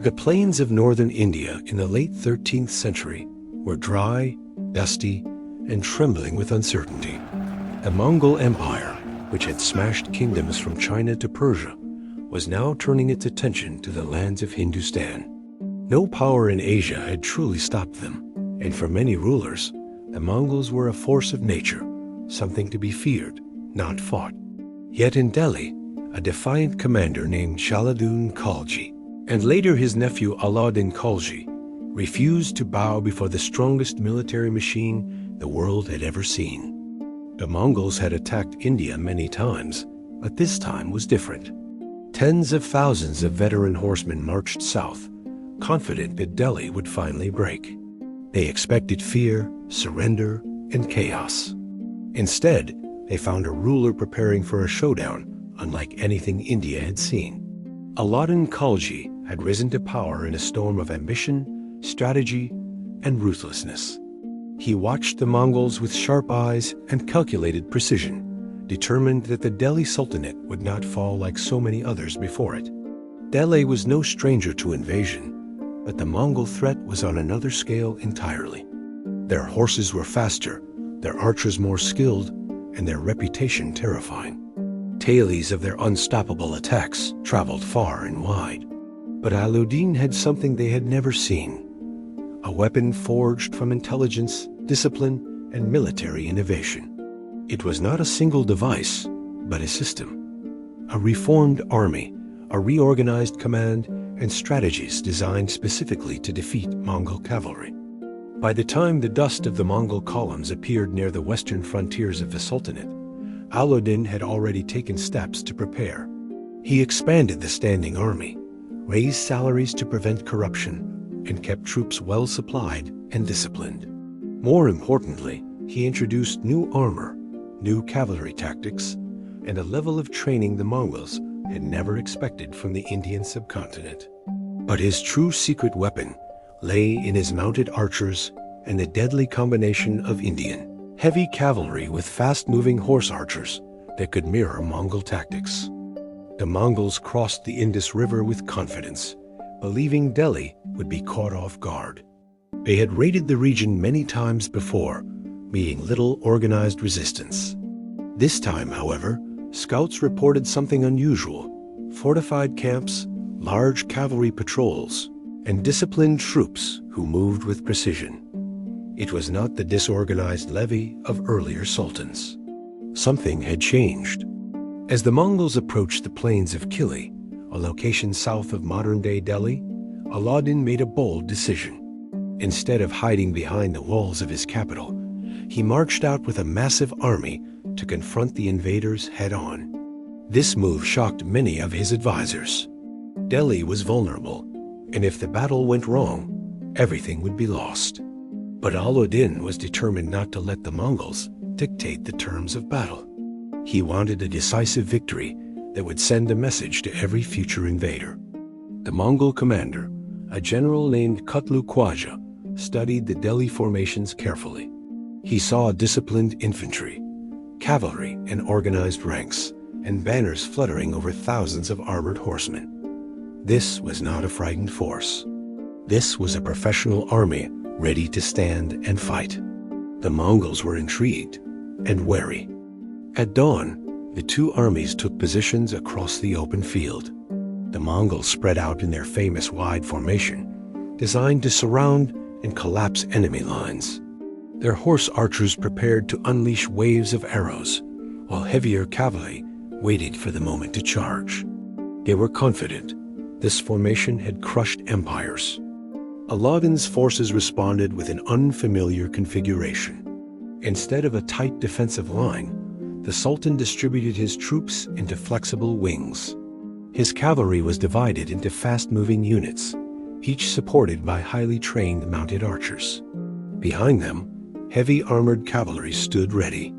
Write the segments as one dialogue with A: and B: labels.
A: The plains of northern India in the late 13th century were dry, dusty, and trembling with uncertainty. The Mongol Empire, which had smashed kingdoms from China to Persia, was now turning its attention to the lands of Hindustan. No power in Asia had truly stopped them, and for many rulers, the Mongols were a force of nature, something to be feared, not fought. Yet in Delhi, a defiant commander named Alauddin Khalji, and later his nephew Alauddin Khalji, refused to bow before the strongest military machine the world had ever seen. The Mongols had attacked India many times, but this time was different. Tens of thousands of veteran horsemen marched south, confident that Delhi would finally break. They expected fear, surrender, and chaos. Instead, they found a ruler preparing for a showdown unlike anything India had seen. Alauddin Khalji had risen to power in a storm of ambition, strategy, and ruthlessness. He watched the Mongols with sharp eyes and calculated precision, determined that the Delhi Sultanate would not fall like so many others before it. Delhi was no stranger to invasion, but the Mongol threat was on another scale entirely. Their horses were faster, their archers more skilled, and their reputation terrifying. Tales of their unstoppable attacks traveled far and wide. But Alauddin had something they had never seen: a weapon forged from intelligence, discipline, and military innovation. It was not a single device, but a system. A reformed army, a reorganized command, and strategies designed specifically to defeat Mongol cavalry. By the time the dust of the Mongol columns appeared near the western frontiers of the Sultanate, Alauddin had already taken steps to prepare. He expanded the standing army, raised salaries to prevent corruption, and kept troops well supplied and disciplined. More importantly, he introduced new armor, new cavalry tactics, and a level of training the Mongols had never expected from the Indian subcontinent. But his true secret weapon lay in his mounted archers and the deadly combination of Indian heavy cavalry with fast-moving horse archers that could mirror Mongol tactics. The Mongols crossed the Indus River with confidence, believing Delhi would be caught off guard. They had raided the region many times before, meeting little organized resistance. This time, however, scouts reported something unusual: fortified camps, large cavalry patrols, and disciplined troops who moved with precision. It was not the disorganized levy of earlier sultans. Something had changed. As the Mongols approached the plains of Kili, a location south of modern-day Delhi, Alauddin made a bold decision. Instead of hiding behind the walls of his capital, he marched out with a massive army to confront the invaders head-on. This move shocked many of his advisors. Delhi was vulnerable, and if the battle went wrong, everything would be lost. But Alauddin was determined not to let the Mongols dictate the terms of battle. He wanted a decisive victory that would send a message to every future invader. The Mongol commander, a general named Kutlu Khwaja, studied the Delhi formations carefully. He saw disciplined infantry, cavalry in organized ranks, and banners fluttering over thousands of armored horsemen. This was not a frightened force. This was a professional army ready to stand and fight. The Mongols were intrigued and wary. At dawn, the two armies took positions across the open field. The Mongols spread out in their famous wide formation, designed to surround and collapse enemy lines. Their horse archers prepared to unleash waves of arrows, while heavier cavalry waited for the moment to charge. They were confident this formation had crushed empires. Alauddin's forces responded with an unfamiliar configuration. Instead of a tight defensive line, the Sultan distributed his troops into flexible wings. His cavalry was divided into fast-moving units, each supported by highly trained mounted archers. Behind them, heavy armored cavalry stood ready.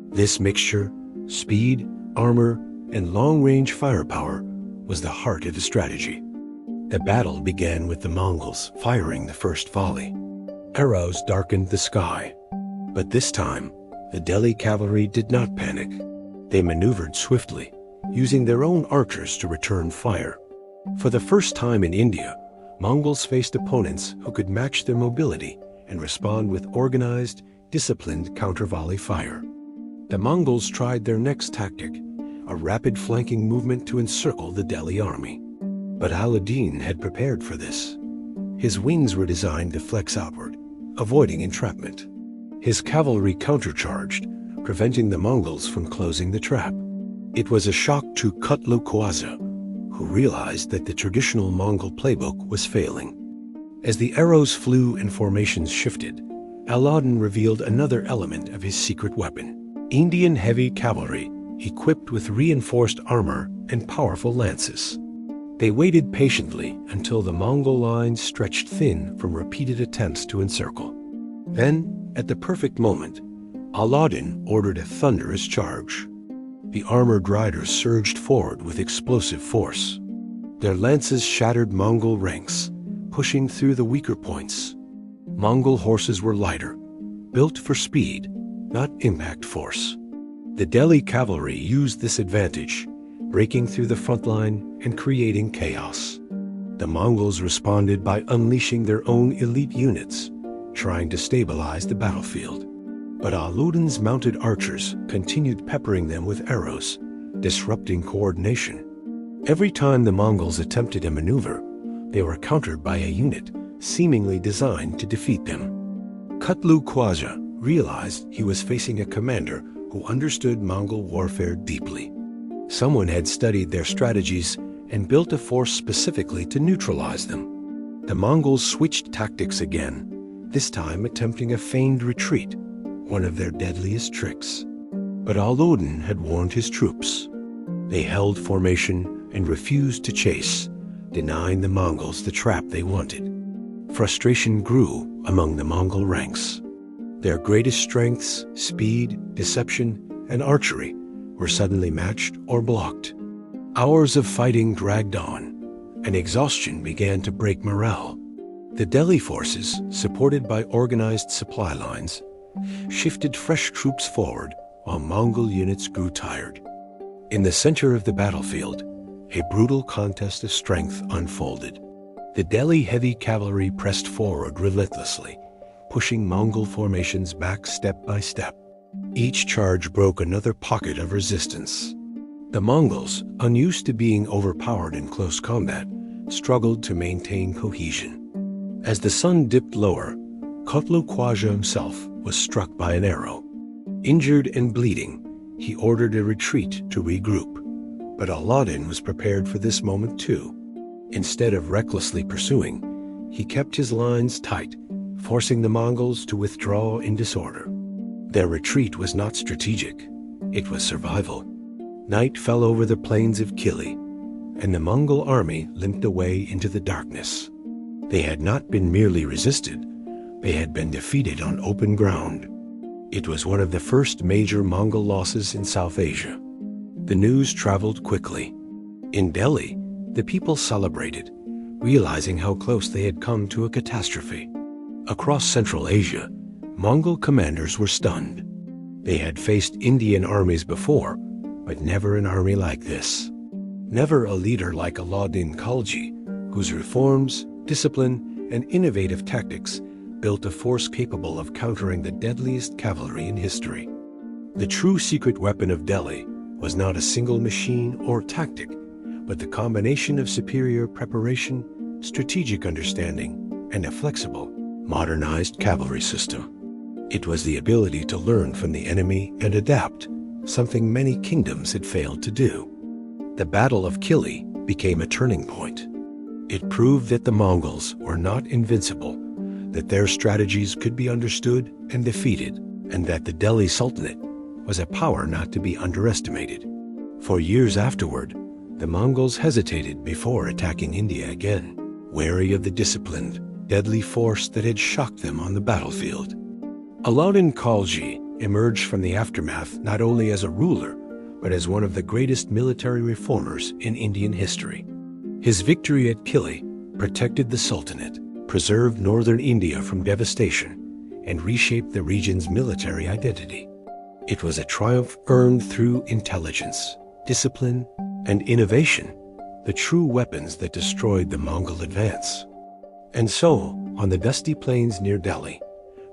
A: This mixture, speed, armor, and long-range firepower, was the heart of the strategy. The battle began with the Mongols firing the first volley. Arrows darkened the sky. But this time, the Delhi cavalry did not panic. They maneuvered swiftly, using their own archers to return fire. For the first time in India, Mongols faced opponents who could match their mobility and respond with organized, disciplined counter-volley fire. The Mongols tried their next tactic, a rapid flanking movement to encircle the Delhi army. But Alauddin had prepared for this. His wings were designed to flex outward, avoiding entrapment. His cavalry countercharged, preventing the Mongols from closing the trap. It was a shock to Kutlu Khwaja, who realized that the traditional Mongol playbook was failing. As the arrows flew and formations shifted, Alauddin revealed another element of his secret weapon: Indian heavy cavalry equipped with reinforced armor and powerful lances. They waited patiently until the Mongol lines stretched thin from repeated attempts to encircle. Then, at the perfect moment, Alauddin ordered a thunderous charge. The armored riders surged forward with explosive force. Their lances shattered Mongol ranks, pushing through the weaker points. Mongol horses were lighter, built for speed, not impact force. The Delhi cavalry used this advantage, breaking through the front line and creating chaos. The Mongols responded by unleashing their own elite units, trying to stabilize the battlefield. But Alauddin's mounted archers continued peppering them with arrows, disrupting coordination. Every time the Mongols attempted a maneuver, they were countered by a unit seemingly designed to defeat them. Kutlu Khwaja realized he was facing a commander who understood Mongol warfare deeply. Someone had studied their strategies and built a force specifically to neutralize them. The Mongols switched tactics again, this time attempting a feigned retreat, one of their deadliest tricks. But Alauddin had warned his troops. They held formation and refused to chase, denying the Mongols the trap they wanted. Frustration grew among the Mongol ranks. Their greatest strengths, speed, deception, and archery, were suddenly matched or blocked. Hours of fighting dragged on, and exhaustion began to break morale. The Delhi forces, supported by organized supply lines, shifted fresh troops forward while Mongol units grew tired. In the center of the battlefield, a brutal contest of strength unfolded. The Delhi heavy cavalry pressed forward relentlessly, pushing Mongol formations back step by step. Each charge broke another pocket of resistance. The Mongols, unused to being overpowered in close combat, struggled to maintain cohesion. As the sun dipped lower, Kutlu Khwaja himself was struck by an arrow. Injured and bleeding, he ordered a retreat to regroup. But Alauddin was prepared for this moment too. Instead of recklessly pursuing, he kept his lines tight, forcing the Mongols to withdraw in disorder. Their retreat was not strategic, it was survival. Night fell over the plains of Kili, and the Mongol army limped away into the darkness. They had not been merely resisted, they had been defeated on open ground. It was one of the first major Mongol losses in South Asia. The news traveled quickly. In Delhi, the people celebrated, realizing how close they had come to a catastrophe. Across Central Asia, Mongol commanders were stunned. They had faced Indian armies before, but never an army like this. Never a leader like Alauddin Khalji, whose reforms, discipline, and innovative tactics built a force capable of countering the deadliest cavalry in history. The true secret weapon of Delhi was not a single machine or tactic, but the combination of superior preparation, strategic understanding, and a flexible, modernized cavalry system. It was the ability to learn from the enemy and adapt, something many kingdoms had failed to do. The Battle of Kili became a turning point. It proved that the Mongols were not invincible, that their strategies could be understood and defeated, and that the Delhi Sultanate was a power not to be underestimated. For years afterward, the Mongols hesitated before attacking India again, wary of the disciplined, deadly force that had shocked them on the battlefield. Alauddin Khalji emerged from the aftermath not only as a ruler, but as one of the greatest military reformers in Indian history. His victory at Kili protected the Sultanate, preserved northern India from devastation, and reshaped the region's military identity. It was a triumph earned through intelligence, discipline, and innovation, the true weapons that destroyed the Mongol advance. And so, on the dusty plains near Delhi,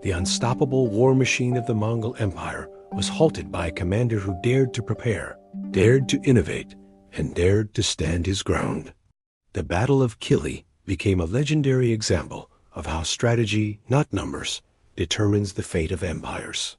A: the unstoppable war machine of the Mongol Empire was halted by a commander who dared to prepare, dared to innovate, and dared to stand his ground. The Battle of Kili became a legendary example of how strategy, not numbers, determines the fate of empires.